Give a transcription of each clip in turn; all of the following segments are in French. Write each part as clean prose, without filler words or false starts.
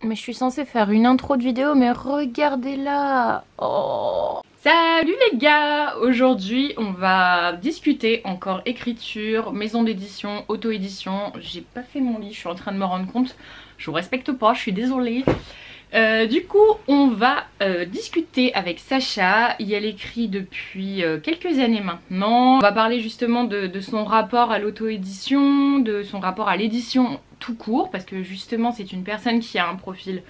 Mais je suis censée faire une intro de vidéo, mais regardez-la. Oh. Salut les gars! Aujourd'hui, on va discuter encore écriture, maison d'édition, auto-édition. J'ai pas fait mon lit, je suis en train de me rendre compte. Je vous respecte pas, je suis désolée. Du coup, on va discuter avec Sacha. Elle écrit depuis quelques années maintenant. On va parler justement de son rapport à l'auto-édition, de son rapport à l'édition tout court, parce que justement c'est une personne qui a un profil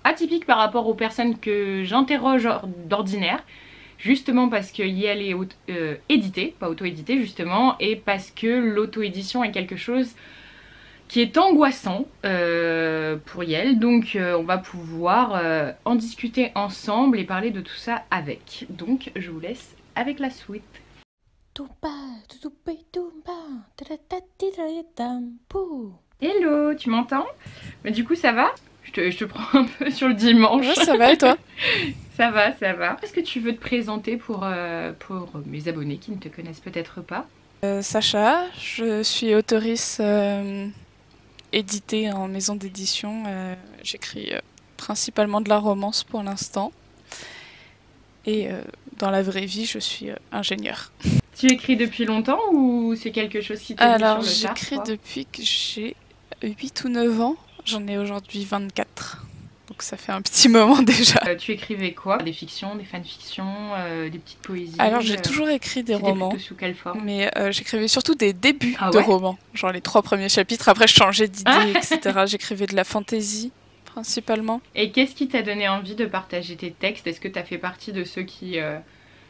atypique par rapport aux personnes que j'interroge d'ordinaire. Justement parce que Yel est éditée, pas auto-éditée justement, et parce que l'auto-édition est quelque chose qui est angoissant pour Yel, donc on va pouvoir en discuter ensemble et parler de tout ça avec. Donc je vous laisse avec la suite. Hello, tu m'entends? Mais du coup ça va? Je te prends un peu sur le dimanche. Ouais, ça va et toi? Ça va, ça va. Est-ce que tu veux te présenter pour mes abonnés qui ne te connaissent peut-être pas? Sacha, je suis auteurice éditée en maison d'édition. J'écris principalement de la romance pour l'instant. Et dans la vraie vie, je suis ingénieure. Tu écris depuis longtemps ou c'est quelque chose qui t'est mis sur le tard? Alors, j'écris depuis que j'ai 8 ou 9 ans. J'en ai aujourd'hui 24. Donc ça fait un petit moment déjà. Tu écrivais quoi? Des fictions, des fanfictions, des petites poésies? Alors j'ai toujours écrit des romans. Plutôt sous quelle forme? Mais j'écrivais surtout des débuts de romans. Genre les 3 premiers chapitres, après je changeais d'idée, etc. J'écrivais de la fantaisie principalement. Et qu'est-ce qui t'a donné envie de partager tes textes? Est-ce que t'as fait partie de ceux qui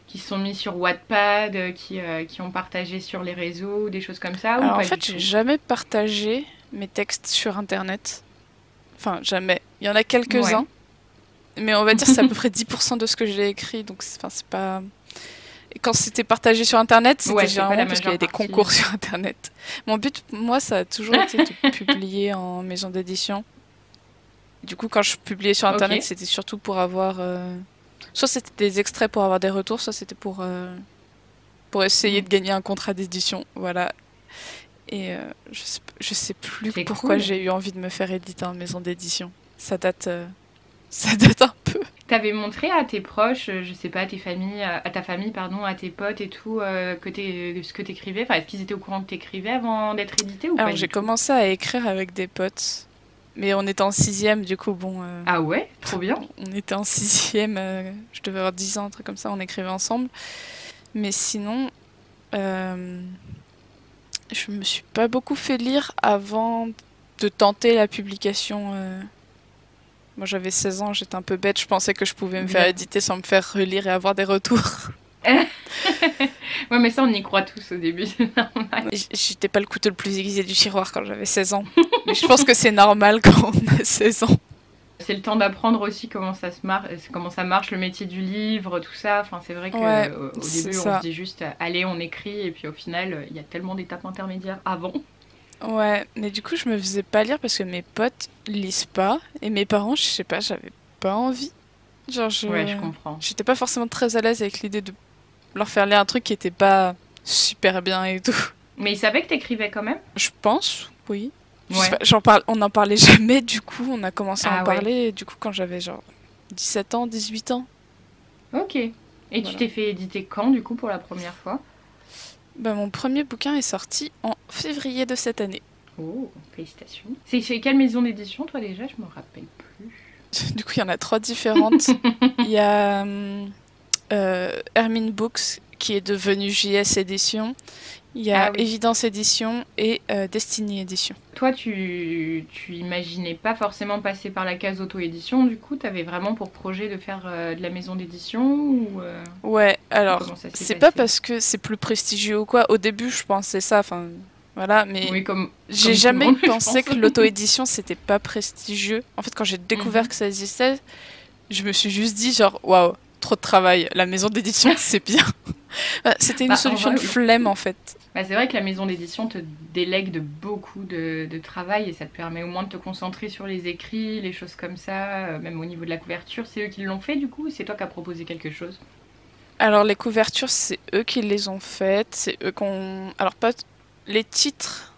se sont mis sur Wattpad, qui ont partagé sur les réseaux, des choses comme ça? Alors, ou pas en fait, j'ai jamais partagé mes textes sur internet. Enfin, jamais. Il y en a quelques-uns. Ouais. Mais on va dire que c'est à peu près 10% de ce que j'ai écrit. Donc, c'est pas... Et quand c'était partagé sur internet, c'était généralement parce qu'il y avait des concours sur internet. Mon but, moi, ça a toujours été de publier en maison d'édition. Du coup, quand je publiais sur internet, c'était surtout pour avoir... Soit c'était des extraits pour avoir des retours, soit c'était pour essayer de gagner un contrat d'édition. Voilà. Et je sais plus pourquoi j'ai eu envie de me faire éditer en maison d'édition. Ça date un peu. T'avais montré à tes proches, je sais pas, à ta famille, pardon, à tes potes et tout, ce que t'écrivais. Enfin, est-ce qu'ils étaient au courant que t'écrivais avant d'être édité ou pas? Alors j'ai commencé à écrire avec des potes, mais on était en 6e, du coup bon. Ah ouais, trop bien. On était en 6e, je devais avoir 10 ans, un truc comme ça, on écrivait ensemble. Mais sinon. Je me suis pas beaucoup fait lire avant de tenter la publication. Moi j'avais 16 ans, j'étais un peu bête, je pensais que je pouvais me faire éditer sans me faire relire et avoir des retours. Ouais mais ça on y croit tous au début, c'est normal. J'étais pas le couteau le plus aiguisé du tiroir quand j'avais 16 ans. Mais je pense que c'est normal quand on a 16 ans. C'est le temps d'apprendre aussi comment ça marche, le métier du livre, tout ça. Enfin, c'est vrai qu'au début, on se dit juste allez, on écrit, et puis au final, il y a tellement d'étapes intermédiaires avant. Ouais, mais du coup, je me faisais pas lire parce que mes potes lisent pas, et mes parents, je sais pas, j'avais pas envie. Genre, ouais, je comprends. J'étais pas forcément très à l'aise avec l'idée de leur faire lire un truc qui était pas super bien et tout. Mais ils savaient que t'écrivais quand même? Je pense, oui. Ouais. On n'en parlait jamais, du coup, on a commencé à en parler, du coup, quand j'avais genre 17 ans, 18 ans. Ok. Et voilà. Tu t'es fait éditer quand, du coup, pour la première fois? Bah, mon premier bouquin est sorti en février de cette année. Oh, félicitations. C'est chez quelle maison d'édition, toi, déjà? Je me rappelle plus. Du coup, il y en a 3 différentes. Il y a Hermine Books, qui est devenue JS Édition. Il y a Évidence Édition et Destiny Édition. Toi, tu imaginais pas forcément passer par la case auto-édition, du coup, t'avais vraiment pour projet de faire de la maison d'édition ou Ouais, alors, c'est pas parce que c'est plus prestigieux ou quoi. Au début, je pensais ça, enfin, voilà, mais j'ai jamais pensé que l'auto-édition, c'était pas prestigieux. En fait, quand j'ai découvert que ça existait, je me suis juste dit, genre, waouh, trop de travail, la maison d'édition, c'est bien. C'était une solution de flemme, en fait. Bah, c'est vrai que la maison d'édition te délègue de beaucoup de travail et ça te permet au moins de te concentrer sur les écrits, les choses comme ça, même au niveau de la couverture. C'est eux qui l'ont fait du coup ou c'est toi qui as proposé quelque chose? Alors les couvertures, c'est eux qui les ont faites, c'est eux qu'on... Alors pas les titres,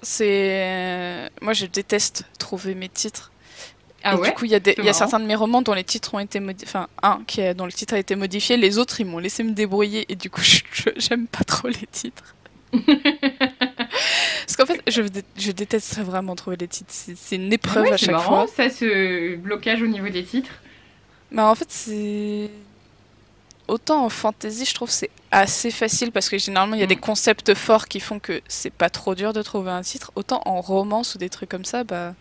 c'est... Moi je déteste trouver mes titres. Ah Et du ouais? coup, il y a C'est marrant. certains de mes romans dont les titres ont été modifiés, enfin dont le titre a été modifié, les autres ils m'ont laissé me débrouiller et du coup j'aime pas trop les titres. Parce qu'en fait, je déteste vraiment trouver les titres, c'est une Mais ouais, épreuve à c'est chaque marrant fois. ça, ce blocage au niveau des titres. Mais en fait, c'est autant en fantasy, je trouve c'est assez facile parce que généralement il y a des Mm. concepts forts qui font que c'est pas trop dur de trouver un titre. Autant en romance ou des trucs comme ça, bah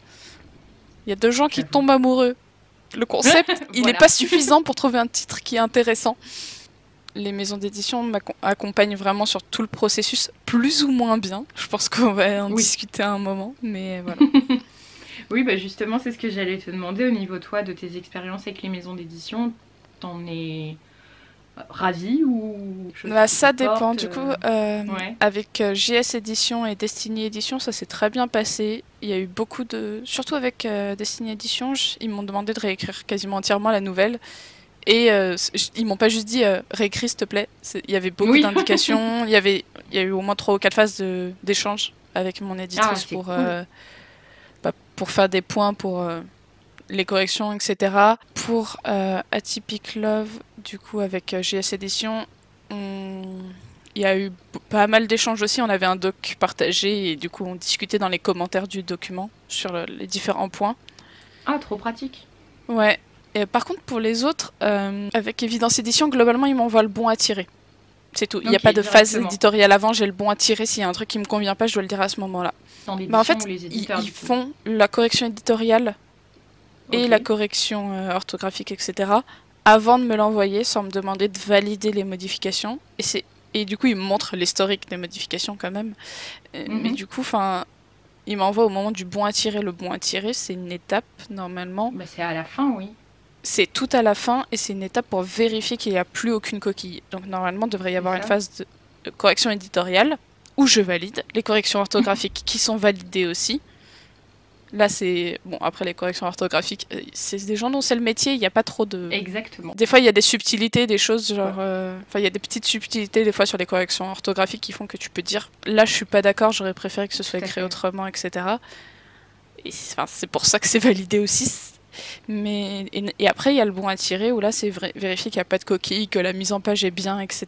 il y a deux gens qui J'avoue. tombent amoureux. Le concept, il n'est Voilà. pas suffisant pour trouver un titre qui est intéressant. Les maisons d'édition m'accompagnent vraiment sur tout le processus, plus ou moins bien. Je pense qu'on va en Oui. discuter à un moment, mais voilà. Oui, bah justement, c'est ce que j'allais te demander au niveau, toi, de tes expériences avec les maisons d'édition. T'en es ravie ou chose Bah, qui te ça dépend. porte Du coup, Ouais. avec JS Édition et Destiny Édition, ça s'est très bien passé. Il y a eu beaucoup de... Surtout avec Destiny Édition, ils m'ont demandé de réécrire quasiment entièrement la nouvelle. Et ils m'ont pas juste dit réécris s'il te plaît. Il y avait beaucoup Oui. d'indications. Il y a eu au moins 3 ou 4 phases d'échange avec mon Ah, éditrice c'est cool. pour faire des points pour les corrections, etc. Pour Atypic Love, du coup avec JS Edition, il y a eu pas mal d'échanges aussi. On avait un doc partagé et du coup on discutait dans les commentaires du document sur les différents points. Ah, trop pratique. Ouais. Et par contre, pour les autres, avec Évidence Édition, globalement, ils m'envoient le bon à tirer. C'est tout. Il n'y a Ok, pas de phase directement. éditoriale avant, j'ai le bon à tirer. S'il y a un truc qui me convient pas, je dois le dire à ce moment-là. Dans Bah, en l'édition ou fait, les éditeurs, ils du coup. font la correction éditoriale et Ok. la correction orthographique, etc. avant de me l'envoyer, sans me demander de valider les modifications. Et du coup, ils me montrent l'historique des modifications quand même. Mais Mhm. du coup, ils m'envoient au moment du bon à tirer. Le bon à tirer, c'est une étape, normalement. Bah, c'est à la fin, oui. C'est tout à la fin et c'est une étape pour vérifier qu'il n'y a plus aucune coquille. Donc normalement, il devrait y C'est avoir une ça. phase de correction éditoriale où je valide les corrections orthographiques qui sont validées aussi. Là, c'est... Bon, après les corrections orthographiques, c'est des gens dont c'est le métier, il n'y a pas trop de... Exactement. Des fois, il y a des subtilités, des choses genre... Enfin, il y a des petites subtilités des fois sur les corrections orthographiques qui font que tu peux dire là, je suis pas d'accord, j'aurais préféré que ce soit Tout à écrit fait. autrement, etc. Et c'est pour ça que c'est validé aussi. Et après, il y a le bon à tirer où là, c'est vérifier qu'il n'y a pas de coquille, que la mise en page est bien, etc.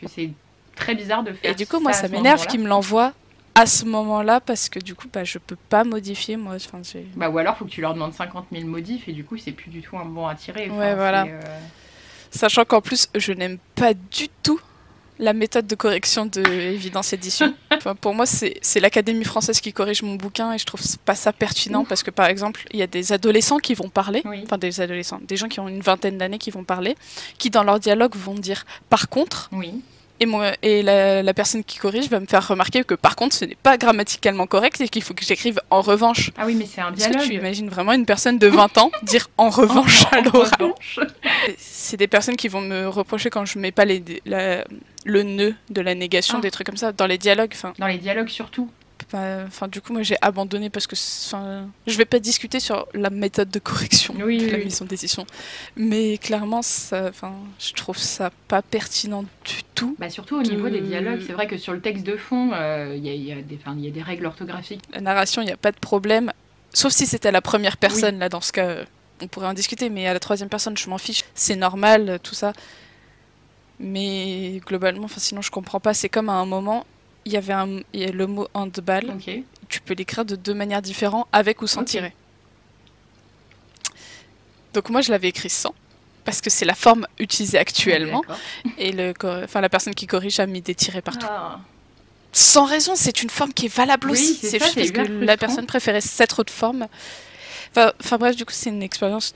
Que c'est très bizarre de Et faire du coup, moi, ça à ça ce m'énerve moment-là. qu'ils me l'envoient à ce moment-là parce que du coup, bah, je peux pas modifier, moi. Enfin, Bah, ou alors, faut que tu leur demandes 50 000 modifs et du coup, c'est plus du tout un bon à tirer. ouais, Enfin, voilà. c'est. Sachant qu'en plus, je n'aime pas du tout la méthode de correction de Évidence Édition. Enfin, pour moi, c'est l'Académie française qui corrige mon bouquin et je trouve pas ça pertinent Ouf. parce que, par exemple, il y a des adolescents qui vont parler, Oui. enfin des adolescents, des gens qui ont une vingtaine d'années qui vont parler, qui dans leur dialogue vont dire par contre, Oui. et la personne qui corrige va me faire remarquer que par contre, ce n'est pas grammaticalement correct et qu'il faut que j'écrive en revanche. Ah oui, mais c'est un Est-ce que tu dialogue. imagines vraiment une personne de 20 ans dire en En, revanche à en l'oral? revanche. C'est des personnes qui vont me reprocher quand je mets pas le nœud de la négation, Ah. des trucs comme ça, dans les dialogues. Dans les dialogues surtout. Du coup, moi j'ai abandonné parce que je vais pas discuter sur la méthode de correction Oui, de oui, la oui. maison d'édition. Mais clairement, je trouve ça pas pertinent du tout. Bah, surtout au niveau des dialogues. C'est vrai que sur le texte de fond, il y a des règles orthographiques. La narration, il n'y a pas de problème. Sauf si c'était à la première personne, là, dans ce cas, on pourrait en discuter. Mais à la troisième personne, je m'en fiche. C'est normal, tout ça. Mais globalement, sinon, je comprends pas. C'est comme à un moment, il y a le mot handball. Ok. Tu peux l'écrire de deux manières différentes, avec ou sans Ok. tirer. Donc moi, je l'avais écrit sans. Parce que c'est la forme utilisée actuellement. D'accord. Et la personne qui corrige a mis des tirets partout. Ah. Sans raison, c'est une forme qui est valable Oui, aussi. c'est C'est ça, juste c'est parce que hyper la frustrant. personne préférait cette autre forme. Enfin bref, du coup, c'est une expérience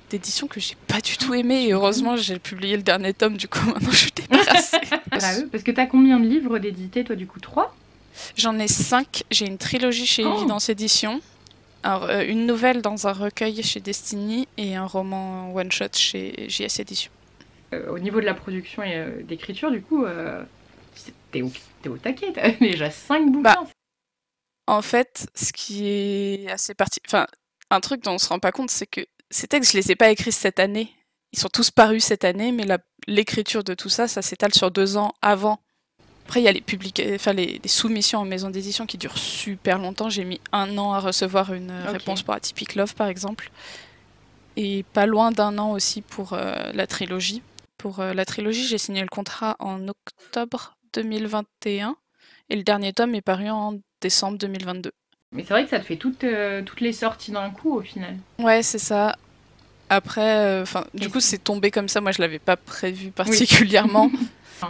d'édition que j'ai pas du tout aimée. Et heureusement, j'ai publié le dernier tome, du coup, maintenant je suis débarrassée. Bravo. Parce que t'as combien de livres d'éditer, toi, du coup? 3? J'en ai 5. J'ai une trilogie chez Oh. Évidence Édition. Alors, une nouvelle dans un recueil chez Destiny et un roman one-shot chez JS Édition. Au niveau de la production et d'écriture, du coup, t'es au taquet. T'as déjà 5 bouquins. En fait, ce qui est assez Enfin, un truc dont on se rend pas compte, c'est que ces textes, je les ai pas écrits cette année. Ils sont tous parus cette année, mais l'écriture de tout ça, ça s'étale sur 2 ans avant Après, il y a les soumissions en maison d'édition qui durent super longtemps. J'ai mis 1 an à recevoir une réponse pour Atypique Love, par exemple. Et pas loin d'1 an aussi pour la trilogie. Pour la trilogie, j'ai signé le contrat en octobre 2021 et le dernier tome est paru en décembre 2022. Mais c'est vrai que ça te fait toutes les sorties d'un coup au final. Ouais, c'est ça. Après, du coup, c'est tombé comme ça. Moi, je l'avais pas prévu particulièrement. Oui.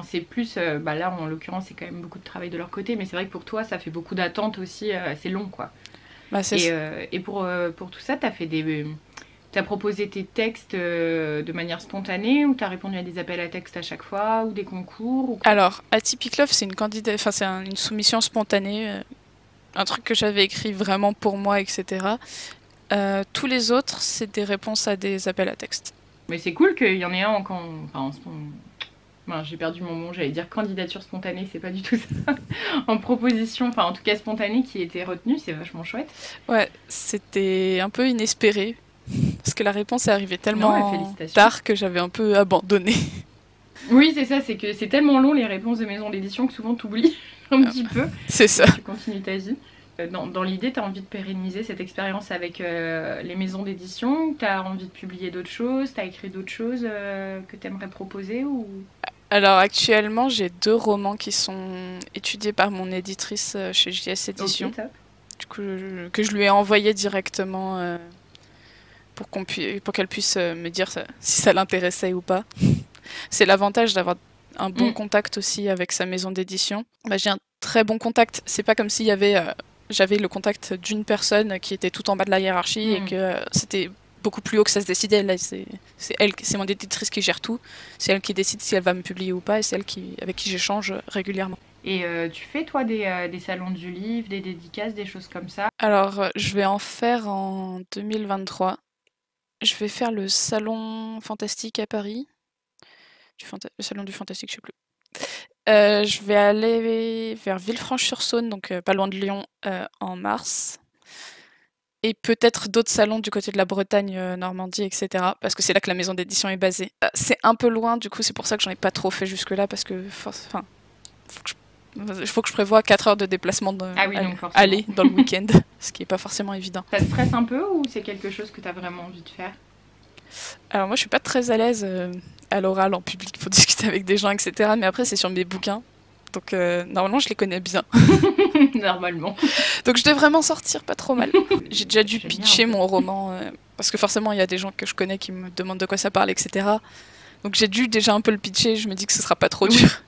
C'est plus, là en l'occurrence, c'est quand même beaucoup de travail de leur côté, mais c'est vrai que pour toi, ça fait beaucoup d'attentes aussi. C'est long, quoi. Bah, et pour tout ça, t'as proposé tes textes de manière spontanée ou t'as répondu à des appels à texte à chaque fois ou des concours ou... Alors, Atypique Love, c'est une soumission spontanée, un truc que j'avais écrit vraiment pour moi, etc. Tous les autres, c'est des réponses à des appels à texte. Mais c'est cool qu'il y en ait un j'ai perdu mon mot, j'allais dire candidature spontanée, c'est pas du tout ça. En proposition, en tout cas spontanée, qui était retenue, c'est vachement chouette. Ouais, c'était un peu inespéré. Parce que la réponse est arrivée tellement tard que j'avais un peu abandonné. Oui, c'est ça, c'est que c'est tellement long les réponses de maisons d'édition que souvent t'oublies un petit peu. C'est ça. Tu continues ta vie. Dans l'idée, t'as envie de pérenniser cette expérience avec les maisons d'édition? T'as envie de publier d'autres choses? T'as écrit d'autres choses que t'aimerais proposer ou... Alors actuellement, j'ai 2 romans qui sont étudiés par mon éditrice chez JS Éditions. Okay, top. Du coup, que je lui ai envoyé directement pour qu'elle puisse me dire si ça l'intéressait ou pas. C'est l'avantage d'avoir un bon contact aussi avec sa maison d'édition. J'ai un très bon contact. C'est pas comme s'il y avait... j'avais le contact d'une personne qui était tout en bas de la hiérarchie et que c'était beaucoup plus haut que ça se décidait. Là, c'est mon éditrice qui gère tout. C'est elle qui décide si elle va me publier ou pas et c'est elle avec qui j'échange régulièrement. Et tu fais, toi, des salons du livre, des dédicaces, des choses comme ça? Alors, je vais en faire en 2023. Je vais faire le salon fantastique à Paris. Le salon du fantastique, je sais plus. Je vais aller vers Villefranche-sur-Saône, donc pas loin de Lyon, en mars. Et peut-être d'autres salons du côté de la Bretagne, Normandie, etc. Parce que c'est là que la maison d'édition est basée. C'est un peu loin, du coup, c'est pour ça que j'en ai pas trop fait jusque-là, parce que faut que je prévoie 4 heures de déplacement aller dans le week-end, ce qui est pas forcément évident. Ça te stresse un peu ou c'est quelque chose que tu as vraiment envie de faire? Alors moi, je suis pas très à l'aise à l'oral, en public, pour discuter avec des gens, etc. Mais après, c'est sur mes bouquins. Donc normalement, je les connais bien. Normalement. Donc je devrais m'en sortir pas trop mal. J'ai déjà dû pitcher mon roman, parce que forcément, il y a des gens que je connais qui me demandent de quoi ça parle, etc. Donc j'ai dû déjà un peu le pitcher, je me dis que ce sera pas trop dur.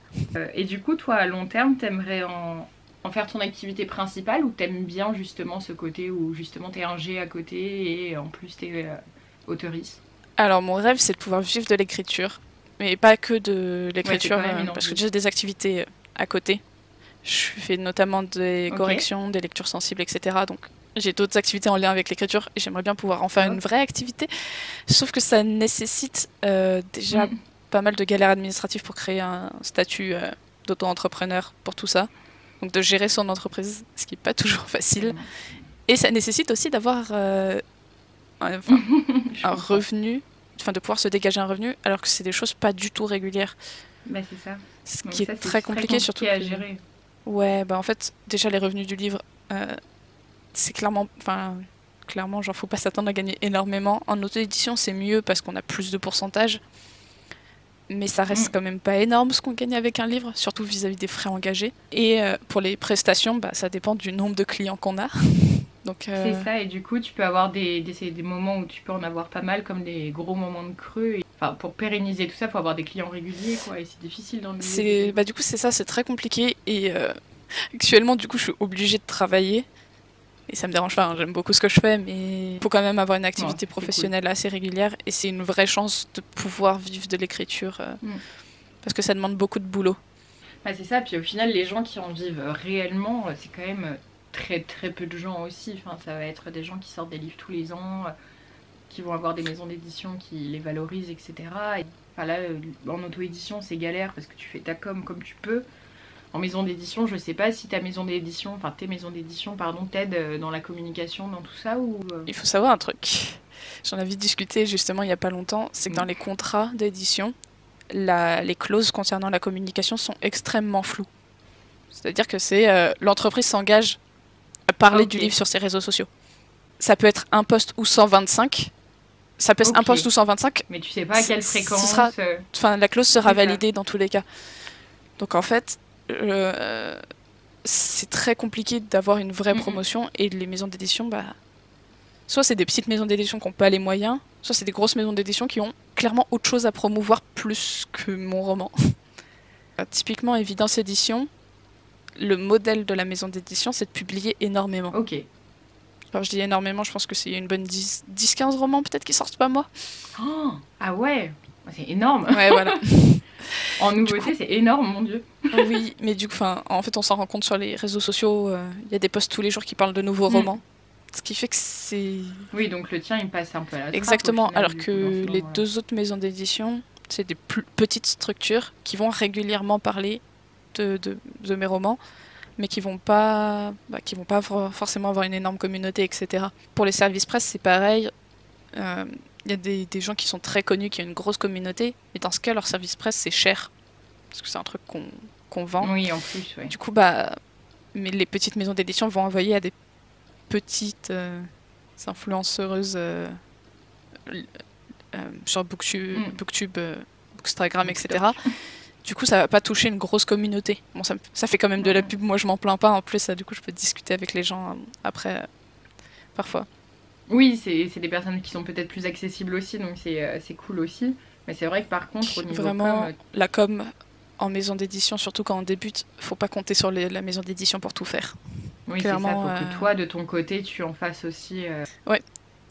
Et du coup, toi, à long terme, t'aimerais en faire ton activité principale ou t'aimes bien justement ce côté où justement t'es ingé à côté et en plus t'es auteuriste? Alors mon rêve, c'est de pouvoir vivre de l'écriture, mais pas que de l'écriture, parce que j'ai des activités à côté. Je fais notamment des corrections, des lectures sensibles, etc. Donc j'ai d'autres activités en lien avec l'écriture et j'aimerais bien pouvoir en faire une vraie activité. Sauf que ça nécessite déjà pas mal de galères administratives pour créer un statut d'auto-entrepreneur pour tout ça. Donc de gérer son entreprise, ce qui n'est pas toujours facile. Et ça nécessite aussi d'avoir un revenu, de pouvoir se dégager un revenu, alors que c'est des choses pas du tout régulières. Bah c'est ça. Ce qui est très compliqué, surtout à gérer. Ouais, en fait, déjà les revenus du livre, c'est clairement, genre faut pas s'attendre à gagner énormément. En auto-édition, c'est mieux parce qu'on a plus de pourcentage, mais ça reste quand même pas énorme ce qu'on gagne avec un livre, surtout vis-à-vis des frais engagés. Et pour les prestations, ça dépend du nombre de clients qu'on a. Donc, c'est ça, et du coup, tu peux avoir des moments où tu peux en avoir pas mal, comme des gros moments de creux. Pour pérenniser tout ça, il faut avoir des clients réguliers, quoi, et c'est difficile dans le milieu. Du coup, c'est ça, c'est très compliqué. Et actuellement, du coup, je suis obligée de travailler. Et ça me dérange pas, j'aime beaucoup ce que je fais, mais il faut quand même avoir une activité professionnelle assez régulière. Et c'est une vraie chance de pouvoir vivre de l'écriture, parce que ça demande beaucoup de boulot. C'est ça, puis au final, les gens qui en vivent réellement, c'est quand même très très peu de gens aussi. Ça va être des gens qui sortent des livres tous les ans, qui vont avoir des maisons d'édition qui les valorisent, etc. Et, là, en auto-édition, c'est galère parce que tu fais ta com comme tu peux. En maison d'édition, je sais pas si tes maisons d'édition t'aident dans la communication, dans tout ça ou... Il faut savoir un truc. J'en avais discuté justement il y a pas longtemps, c'est que dans les contrats d'édition, les clauses concernant la communication sont extrêmement floues. C'est-à-dire que c'est l'entreprise s'engage à parler du livre sur ses réseaux sociaux. Ça peut être un post ou 125. Ça peut être un post ou 125. Mais tu sais pas à quelle fréquence. La clause sera validée dans tous les cas. Donc en fait, c'est très compliqué d'avoir une vraie promotion et les maisons d'édition, soit c'est des petites maisons d'édition qui n'ont pas les moyens, soit c'est des grosses maisons d'édition qui ont clairement autre chose à promouvoir plus que mon roman. Typiquement, Évidence Édition, le modèle de la maison d'édition, c'est de publier énormément. Ok. Alors je dis énormément, je pense que c'est une bonne 10-15 romans peut-être qui sortent pas moi. Oh, ah ouais, c'est énorme. Ouais, voilà. En nouveauté, c'est énorme, mon Dieu. Oui, mais du coup, en fait, on s'en rend compte sur les réseaux sociaux. Il y a des posts tous les jours qui parlent de nouveaux romans. Ce qui fait que c'est... Oui, donc le tien, il passe un peu à la trappe. Exactement, final, alors que les deux autres maisons d'édition, c'est des plus petites structures qui vont régulièrement parler de mes romans, mais qui vont pas forcément avoir une énorme communauté, etc. Pour les services presse, c'est pareil. Il y a des gens qui sont très connus, qui ont une grosse communauté, et dans ce cas, leur service presse, c'est cher. Parce que c'est un truc qu'on vend. Oui, en plus, ouais. Du coup, mais les petites maisons d'édition vont envoyer à des petites influenceuses sur Booktube, Bookstagram, etc. Du coup, ça va pas toucher une grosse communauté. Bon, ça fait quand même de la pub, moi je m'en plains pas. En plus, du coup, je peux discuter avec les gens après, parfois. Oui, c'est des personnes qui sont peut-être plus accessibles aussi, donc c'est cool aussi. Mais c'est vrai que par contre, au niveau vraiment, la com en maison d'édition, surtout quand on débute, faut pas compter sur la maison d'édition pour tout faire. Oui, clairement, c'est ça, faut que toi, de ton côté, tu en fasses aussi... Ouais,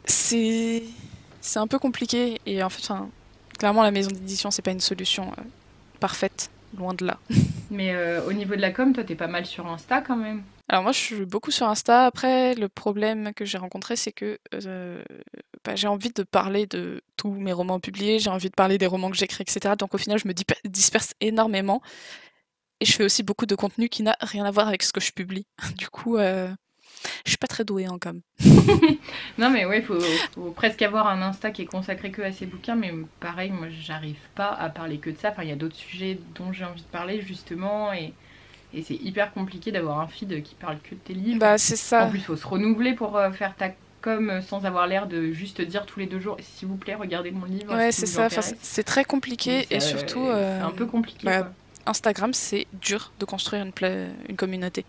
c'est un peu compliqué, et en fait, clairement, la maison d'édition, c'est pas une solution parfaite, loin de là. Mais au niveau de la com, toi, t'es pas mal sur Insta quand même. Alors moi, je suis beaucoup sur Insta. Après, le problème que j'ai rencontré, c'est que j'ai envie de parler de tous mes romans publiés, j'ai envie de parler des romans que j'écris, etc. Donc au final, je me disperse énormément. Et je fais aussi beaucoup de contenu qui n'a rien à voir avec ce que je publie. Du coup, je suis pas très douée en com. Non mais ouais, faut presque avoir un Insta qui est consacré que à ces bouquins, mais pareil, moi j'arrive pas à parler que de ça. Enfin, il y a d'autres sujets dont j'ai envie de parler justement, et c'est hyper compliqué d'avoir un feed qui parle que de tes livres. Bah c'est ça. En plus, il faut se renouveler pour faire ta com sans avoir l'air de juste dire tous les 2 jours, s'il vous plaît, regardez mon livre. Ouais, c'est ça. Enfin, c'est très compliqué, et surtout... un peu compliqué, quoi. Instagram, c'est dur de construire une communauté.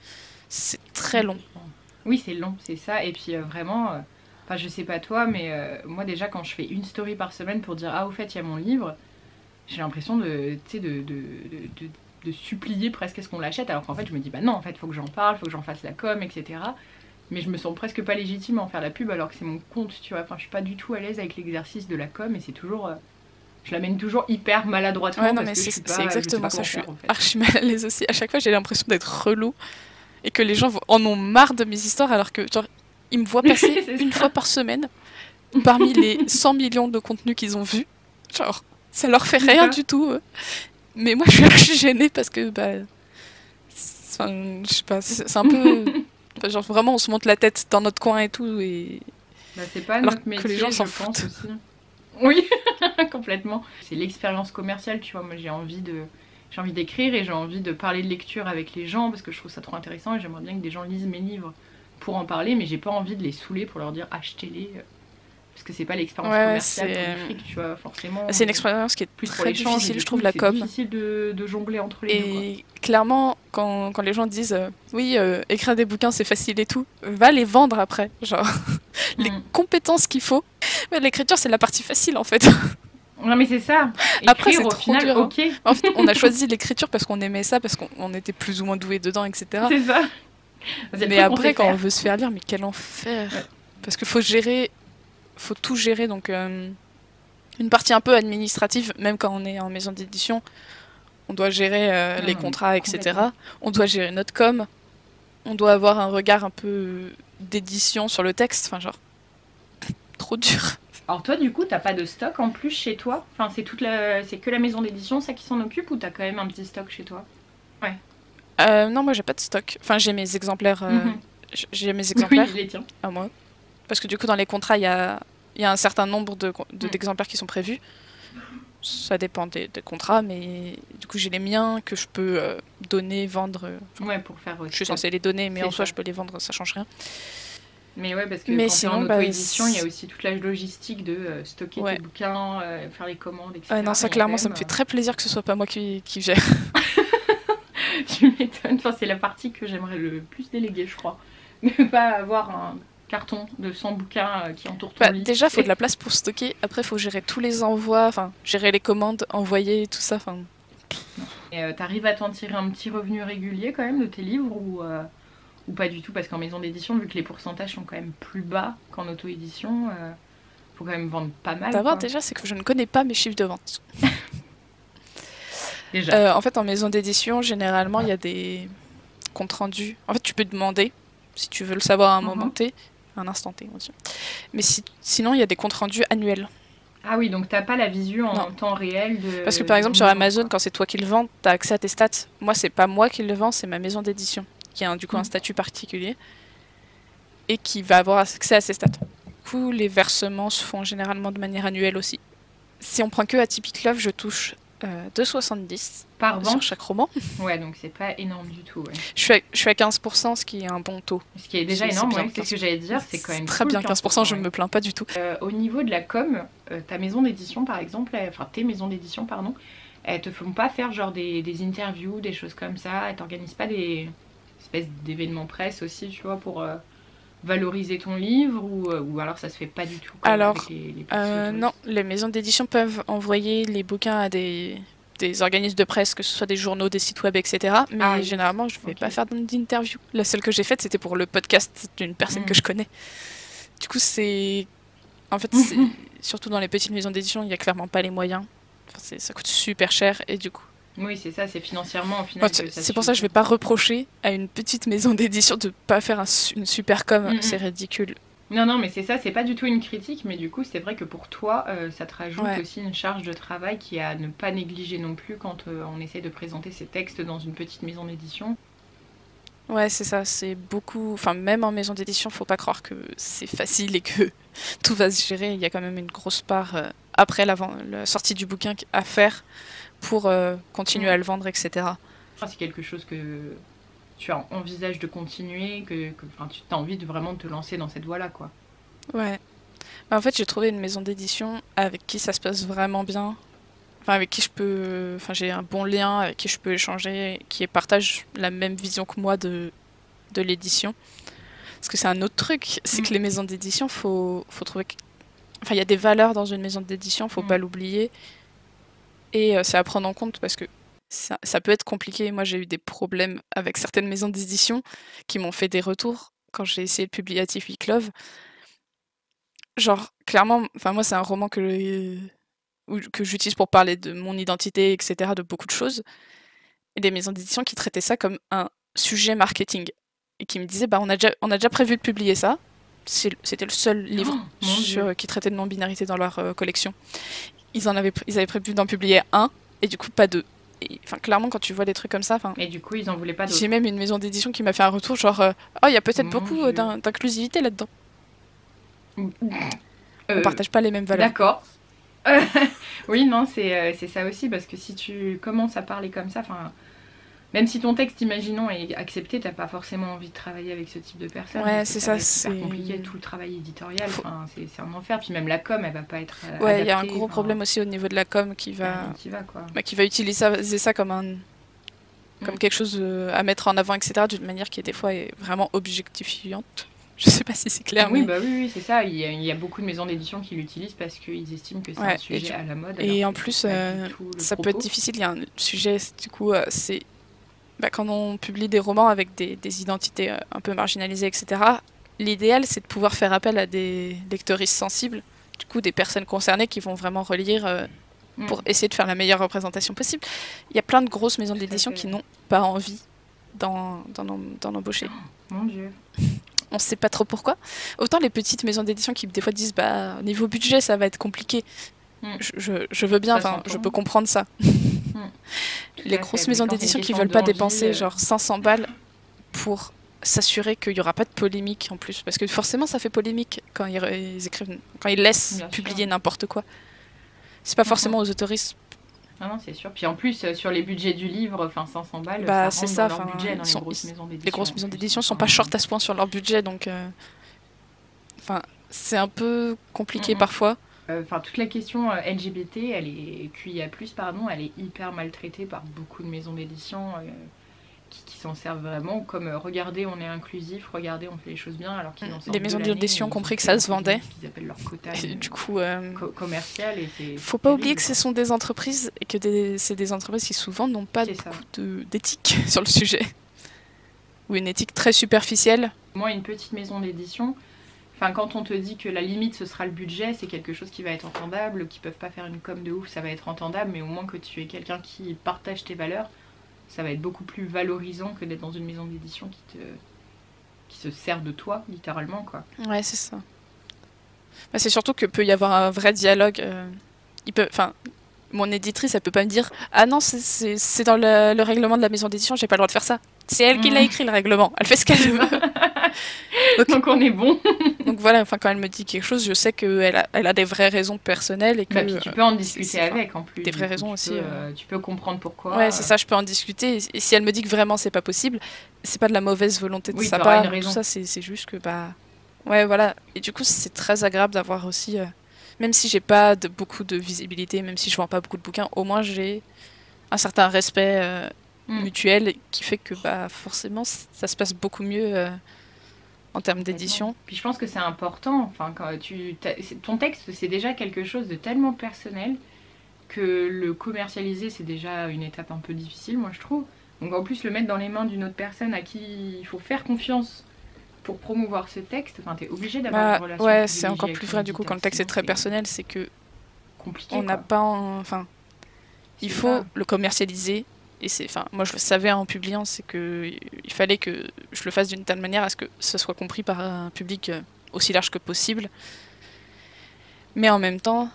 C'est très long. Oui, c'est long, c'est ça. Et puis vraiment, enfin, je sais pas toi, mais moi déjà, quand je fais une story par semaine pour dire « Ah, au fait, il y a mon livre », j'ai l'impression de supplier presque à ce qu'on l'achète, alors qu'en fait, je me dis « Bah non, en fait, il faut que j'en parle, il faut que j'en fasse la com, etc. » Mais je me sens presque pas légitime à en faire la pub alors que c'est mon compte, tu vois. Enfin, je suis pas du tout à l'aise avec l'exercice de la com, et c'est toujours... je l'amène toujours hyper maladroitement. Ouais, non, mais c'est exactement ça. Je suis archi mal à l'aise aussi. À chaque fois, j'ai l'impression d'être relou et que les gens en ont marre de mes histoires, alors que genre, ils me voient passer une fois par semaine parmi les 100 millions de contenus qu'ils ont vus. Genre, ça leur fait rien du tout. Mais moi, je suis archi gênée parce que, je sais pas, c'est un peu... genre, vraiment, on se monte la tête dans notre coin et tout. Et... c'est pas notre métier, que les gens s'en foutent aussi. Oui, complètement. C'est l'expérience commerciale, tu vois. Moi, j'ai envie d'écrire et j'ai envie de parler de lecture avec les gens parce que je trouve ça trop intéressant et j'aimerais bien que des gens lisent mes livres pour en parler, mais j'ai pas envie de les saouler pour leur dire achetez-les parce que c'est pas l'expérience commerciale pour du fric, tu vois, forcément. C'est une expérience qui est plus très difficile, je trouve, la com. C'est difficile de jongler entre les deux. Et clairement, quand les gens disent oui, écrire des bouquins c'est facile et tout, va les vendre après. Genre, les compétences qu'il faut. L'écriture, c'est la partie facile en fait. Non mais c'est ça. Écrire, après c'est au trop final, dur. Ok. En fait, on a choisi l'écriture parce qu'on aimait ça, parce qu'on était plus ou moins doués dedans, etc. C'est ça. Mais après, quand on veut se faire lire, mais quel enfer. Ouais. Parce qu'il faut tout gérer. Donc une partie un peu administrative, même quand on est en maison d'édition, on doit gérer les contrats, etc. On doit gérer notre com. On doit avoir un regard un peu d'édition sur le texte. Enfin, genre, trop dur. Alors toi, du coup, t'as pas de stock en plus chez toi? Enfin, c'est que la maison d'édition, ça qui s'en occupe, ou t'as quand même un petit stock chez toi? Ouais. Non, moi j'ai pas de stock. Enfin, j'ai mes exemplaires. J'ai mes exemplaires. Oui, je les tiens. À moi. Parce que du coup, dans les contrats, il y a un certain nombre d'exemplaires qui sont prévus. ça dépend des contrats, mais du coup j'ai les miens que je peux donner, vendre. Ouais, pour faire. Je suis censée les donner, mais en soi ça. je peux les vendre, ça change rien. Mais ouais, parce que Mais quand sinon, t'es en auto-édition, il y a aussi toute la logistique de stocker tes bouquins, faire les commandes, etc. Non, ça clairement, ça me fait très plaisir que ce soit pas moi qui gère. Tu m'étonnes, enfin, c'est la partie que j'aimerais le plus déléguer, je crois. Ne pas avoir un carton de 100 bouquins qui entourent ton lit. Déjà, il faut de la place pour stocker. Après, il faut gérer tous les envois, enfin, gérer les commandes, envoyer, tout ça. Et t'arrives à t'en tirer un petit revenu régulier quand même de tes livres ou pas du tout? Parce qu'en maison d'édition, vu que les pourcentages sont quand même plus bas qu'en auto-édition, faut quand même vendre pas mal. D'abord, déjà, c'est que je ne connais pas mes chiffres de vente. Déjà. En fait, en maison d'édition, généralement, il y a des comptes rendus. En fait, tu peux demander, si tu veux le savoir à un moment T, un instant T, on dit. Mais sinon, il y a des comptes rendus annuels. Ah oui, donc t'as pas la visu en temps réel de... Parce que par exemple, sur Amazon, quand c'est toi qui le vends, t'as accès à tes stats. Moi, c'est pas moi qui le vends, c'est ma maison d'édition, qui a du coup un statut particulier et qui va avoir accès à ses stats. Du coup, les versements se font généralement de manière annuelle aussi. Si on prend que Atypique Love, je touche 2,70 par vente sur chaque roman. Ouais, donc c'est pas énorme du tout. Ouais. Je suis à 15%, ce qui est un bon taux. Ce qui est déjà énorme, c'est ce que j'allais dire, c'est quand même très cool, bien, 15%, je ne me plains pas du tout. Au niveau de la com, ta maison d'édition par exemple, enfin tes maisons d'édition, pardon, elles te font pas faire genre des interviews, des choses comme ça, elles t'organisent pas des espèces d'événements presse aussi, tu vois, pour valoriser ton livre ou alors ça se fait pas du tout alors, avec les non, les maisons d'édition peuvent envoyer les bouquins à des organismes de presse, que ce soit des journaux, des sites web, etc. Mais généralement, je ne vais pas faire d'interview. La seule que j'ai faite, c'était pour le podcast d'une personne que je connais. Du coup, c'est... En fait, surtout dans les petites maisons d'édition, il n'y a clairement pas les moyens. Enfin, ça coûte super cher et du coup... Oui, c'est ça, c'est financièrement au final. C'est pour ça que je ne vais pas reprocher à une petite maison d'édition de ne pas faire une super com. C'est ridicule. Non, mais c'est ça, c'est pas du tout une critique, mais du coup, c'est vrai que pour toi, ça te rajoute aussi une charge de travail qui est à ne pas négliger non plus quand on essaie de présenter ses textes dans une petite maison d'édition. Ouais, c'est ça, c'est beaucoup... Enfin, même en maison d'édition, faut pas croire que c'est facile et que tout va se gérer. Il y a quand même une grosse part, après la sortie du bouquin, à faire pour continuer à le vendre, etc. C'est quelque chose que tu envisages de continuer, que tu as envie de vraiment te lancer dans cette voie-là, quoi. Ouais. En fait, j'ai trouvé une maison d'édition avec qui ça se passe vraiment bien. Enfin, avec qui je peux... Enfin, j'ai un bon lien, avec qui je peux échanger, qui partage la même vision que moi de l'édition. Parce que c'est un autre truc, c'est que les maisons d'édition, faut trouver... Enfin, il y a des valeurs dans une maison d'édition, faut pas l'oublier. Et c'est à prendre en compte parce que ça peut être compliqué. Moi, j'ai eu des problèmes avec certaines maisons d'édition qui m'ont fait des retours quand j'ai essayé de publier Atypique Love. Genre, clairement, enfin moi, c'est un roman que j'utilise pour parler de mon identité, etc., de beaucoup de choses. Et des maisons d'édition qui traitaient ça comme un sujet marketing. Et qui me disaient, bah, on a déjà prévu de publier ça. C'était le seul livre qui traitait de non-binarité dans leur collection. Ils avaient prévu d'en publier un, et du coup, pas deux. Enfin, clairement, quand tu vois des trucs comme ça... Et du coup, ils en voulaient pas d'autres. J'ai même une maison d'édition qui m'a fait un retour, genre, oh, il y a peut-être beaucoup d'inclusivité là-dedans. On partage pas les mêmes valeurs. D'accord. Oui, non, c'est ça aussi, parce que si tu commences à parler comme ça, enfin, même si ton texte, imaginons, est accepté, t'as pas forcément envie de travailler avec ce type de personne. Ouais, c'est ça. C'est compliqué, tout le travail éditorial, c'est un enfer. Puis même la com, elle va pas être ouais, il y a un gros problème aussi au niveau de la com qui va utiliser ça comme quelque chose à mettre en avant, etc., d'une manière qui, des fois, est vraiment objectifiante. Je sais pas si c'est clair. Oui, oui, c'est ça. Il y a beaucoup de maisons d'édition qui l'utilisent parce qu'ils estiment que c'est un sujet à la mode. Et en plus, ça peut être difficile. Il y a un sujet, du coup, c'est quand on publie des romans avec des identités un peu marginalisées, etc. L'idéal, c'est de pouvoir faire appel à des lecteuristes sensibles, du coup, des personnes concernées qui vont vraiment relire pour essayer de faire la meilleure représentation possible. Il y a plein de grosses maisons d'édition qui n'ont pas envie d'en embaucher. Oh, mon Dieu. On sait pas trop pourquoi. Autant les petites maisons d'édition qui des fois disent bah niveau budget ça va être compliqué. Je veux bien, enfin je peux comprendre ça. Les grosses maisons d'édition qui veulent pas dépenser genre 500 balles pour s'assurer qu'il y aura pas de polémique en plus, parce que forcément ça fait polémique quand ils écrivent, quand ils laissent publier n'importe quoi. C'est pas forcément aux autoristes. Ah non, c'est sûr. Puis en plus, sur les budgets du livre, 500 balles, Bah, ça c'est rentre ça. dans leur budget, dans les grosses maisons d'édition. Les grosses maisons d'édition sont pas short à ce point sur leur budget, donc c'est un peu compliqué parfois. Toute la question LGBT, QIA+, pardon, elle est hyper maltraitée par beaucoup de maisons d'édition qui s'en servent vraiment comme regardez, on est inclusif, regardez, on fait les choses bien, alors qu'ils en sortent. Les maisons d'édition ont compris que ça se vendait. Ils appellent leur quota du coup, commercial. Faut pas oublier que ce sont des entreprises et que c'est des entreprises qui souvent n'ont pas beaucoup d'éthique sur le sujet. Ou une éthique très superficielle. Moi, une petite maison d'édition, quand on te dit que la limite ce sera le budget, c'est quelque chose qui va être entendable, qui peuvent pas faire une com de ouf, ça va être entendable, mais au moins que tu es quelqu'un qui partage tes valeurs, ça va être beaucoup plus valorisant que d'être dans une maison d'édition qui se sert de toi, littéralement, quoi. Ouais, c'est ça. Bah, c'est surtout que peut y avoir un vrai dialogue. Mon éditrice, elle peut pas me dire « Ah non, c'est dans le règlement de la maison d'édition, j'ai pas le droit de faire ça. » C'est elle qui l'a écrit, le règlement. Elle fait ce qu'elle veut. Donc on est bon. Donc voilà, quand elle me dit quelque chose, je sais qu'elle a des vraies raisons personnelles. Et que, puis tu peux en discuter avec, en plus. Des vraies raisons aussi. Tu peux comprendre pourquoi. Ouais, c'est ça, je peux en discuter. Et si elle me dit que vraiment c'est pas possible, c'est pas de la mauvaise volonté de sa part. Tout ça, c'est juste que ouais, voilà. Et du coup, c'est très agréable d'avoir aussi, même si j'ai pas beaucoup de visibilité, même si je vends pas beaucoup de bouquins, au moins j'ai un certain respect mutuel qui fait que forcément ça se passe beaucoup mieux en termes d'édition. Puis je pense que c'est important. Quand ton texte, c'est déjà quelque chose de tellement personnel que le commercialiser, c'est déjà une étape un peu difficile, moi je trouve. Donc en plus, le mettre dans les mains d'une autre personne à qui il faut faire confiance pour promouvoir ce texte, t'es obligé d'avoir une relation. Ouais, c'est encore plus vrai du coup quand le texte est très personnel, c'est que compliqué. On n'a pas, il faut le commercialiser. Et moi je le savais en publiant, c'est que il fallait que je le fasse d'une telle manière à ce que ce soit compris par un public aussi large que possible. Mais en même temps,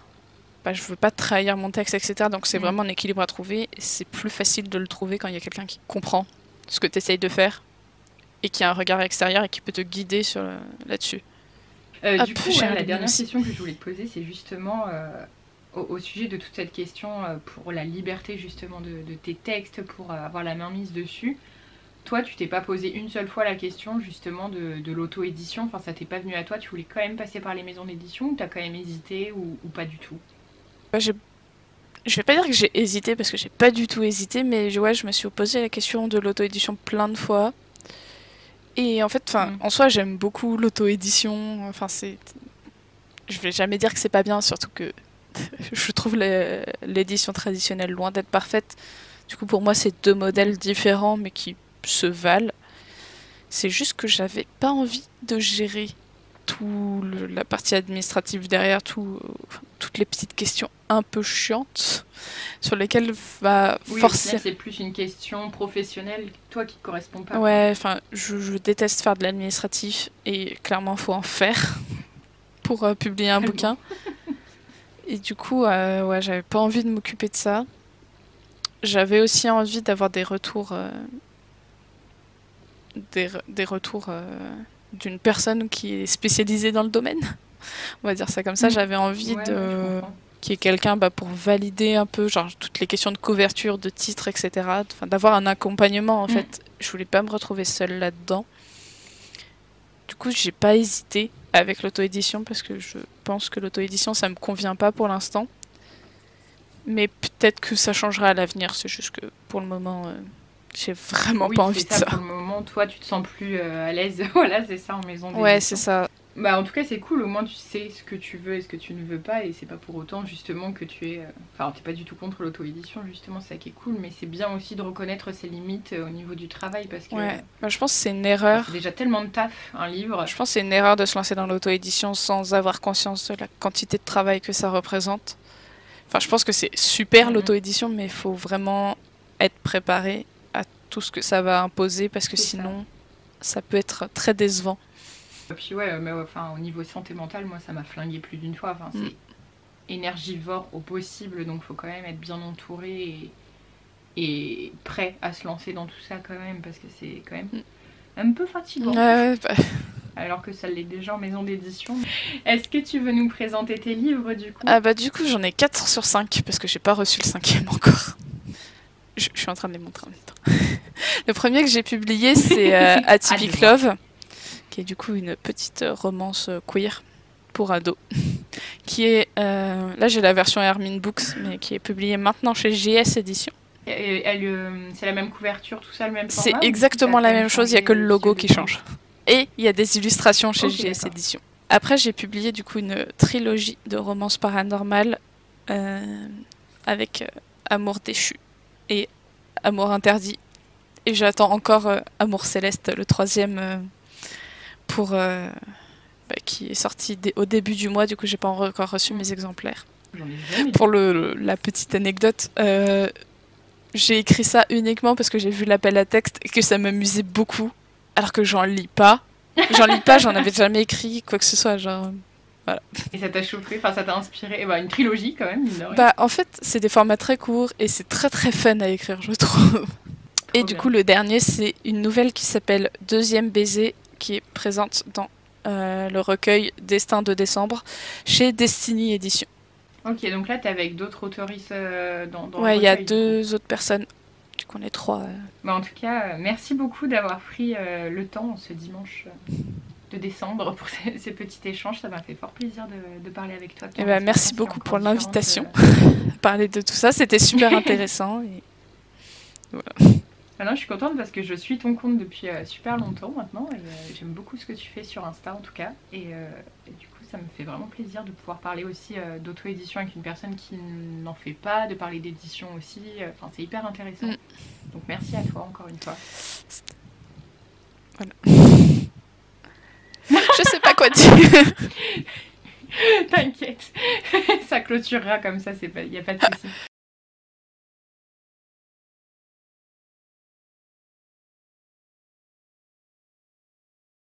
je veux pas trahir mon texte, etc. Donc c'est vraiment un équilibre à trouver. Et c'est plus facile de le trouver quand il y a quelqu'un qui comprend ce que tu essayes de faire et qui a un regard extérieur et qui peut te guider là-dessus. Du coup, la dernière question que je voulais te poser, c'est justement au sujet de toute cette question pour la liberté justement de tes textes, pour avoir la mainmise dessus. Toi, tu t'es pas posé une seule fois la question justement de l'auto-édition, ça t'est pas venu à toi, tu voulais quand même passer par les maisons d'édition ou t'as quand même hésité ou pas du tout? Je vais pas dire que j'ai hésité parce que j'ai pas du tout hésité, mais je me suis posé la question de l'auto-édition plein de fois. Et en fait, en soi, j'aime beaucoup l'auto-édition. Je vais jamais dire que c'est pas bien, surtout que je trouve l'édition traditionnelle loin d'être parfaite. Du coup, pour moi, c'est deux modèles différents, mais qui se valent. C'est juste que j'avais pas envie de gérer la partie administrative derrière, toutes les petites questions un peu chiantes sur lesquelles forcément c'est plus une question professionnelle, toi qui ne correspond pas. Ouais, je déteste faire de l'administratif et clairement faut en faire pour publier un bouquin. Et du coup, j'avais pas envie de m'occuper de ça. J'avais aussi envie d'avoir des retours d'une personne qui est spécialisée dans le domaine. On va dire ça comme ça. J'avais envie qu'il y ait quelqu'un pour valider un peu toutes les questions de couverture, de titres, etc. D'avoir un accompagnement en fait. Je voulais pas me retrouver seule là-dedans. Du coup, j'ai pas hésité avec l'auto-édition parce que je pense que l'auto-édition ça me convient pas pour l'instant. Mais peut-être que ça changera à l'avenir. C'est juste que pour le moment, j'ai vraiment pas envie de ça. Pour le moment, toi, tu te sens plus à l'aise. Voilà, c'est ça en maison d'édition. Ouais, c'est ça. En tout cas, c'est cool. Au moins, tu sais ce que tu veux et ce que tu ne veux pas. Et c'est pas pour autant, justement, que tu es... t'es pas du tout contre l'auto-édition, justement. C'est ça qui est cool. Mais c'est bien aussi de reconnaître ses limites au niveau du travail. Parce que... Ouais. Je pense que c'est une erreur. C'est déjà tellement de taf, un livre. Je pense que c'est une erreur de se lancer dans l'auto-édition sans avoir conscience de la quantité de travail que ça représente. Je pense que c'est super l'auto-édition, mais il faut vraiment être préparé à tout ce que ça va imposer parce que sinon, ça peut être très décevant. Puis au niveau santé mentale, moi ça m'a flingué plus d'une fois. C'est énergivore au possible, donc faut quand même être bien entouré et prêt à se lancer dans tout ça quand même, parce que c'est quand même un peu fatigant. alors que ça l'est déjà en maison d'édition. Est-ce que tu veux nous présenter tes livres du coup? Ah bah du coup j'en ai 4 sur 5 parce que j'ai pas reçu le 5e encore. Je suis en train de les montrer en même temps. Le premier que j'ai publié c'est Atypique Love, qui est du coup une petite romance queer pour ados, qui est, là j'ai la version Hermine Books, mais qui est publiée maintenant chez JS Éditions. C'est la même couverture, tout ça, le même format? C'est exactement la même chose, il n'y a que le logo qui change. Et il y a des illustrations chez JS Éditions. Après j'ai publié du coup une trilogie de romances paranormales avec Amour déchu et Amour interdit. Et j'attends encore Amour céleste, le 3e, qui est sorti au début du mois, du coup j'ai pas encore reçu mes exemplaires. Pour la petite anecdote, j'ai écrit ça uniquement parce que j'ai vu l'appel à texte et que ça m'amusait beaucoup, alors que j'en lis pas. J'en avais jamais écrit quoi que ce soit, genre... Voilà. Et ça t'a chauffé, enfin ça t'a inspiré, une trilogie quand même, mine de rien. Bah en fait c'est des formats très courts et c'est très très fun à écrire je trouve. Et du coup le dernier c'est une nouvelle qui s'appelle Deuxième baiser, qui est présente dans le recueil Destin de décembre chez Destiny Éditions. Ok, donc là t'es avec d'autres autoristes dans le ouais, il y a recueil, 2 autres personnes. Du coup on est 3. En tout cas, merci beaucoup d'avoir pris le temps ce dimanche de décembre pour ces petits échanges. Ça m'a fait fort plaisir de parler avec toi. Et merci beaucoup pour l'invitation à parler de tout ça. C'était super intéressant. Et... voilà. Maintenant, je suis contente parce que je suis ton compte depuis super longtemps maintenant. Et j'aime beaucoup ce que tu fais sur Insta en tout cas. Et du coup, ça me fait vraiment plaisir de pouvoir parler aussi d'auto-édition avec une personne qui n'en fait pas, de parler d'édition aussi. Enfin, c'est hyper intéressant. Donc merci à toi encore une fois. Voilà. Je sais pas quoi dire. T'inquiète, ça clôturera comme ça, il n'y a pas de souci.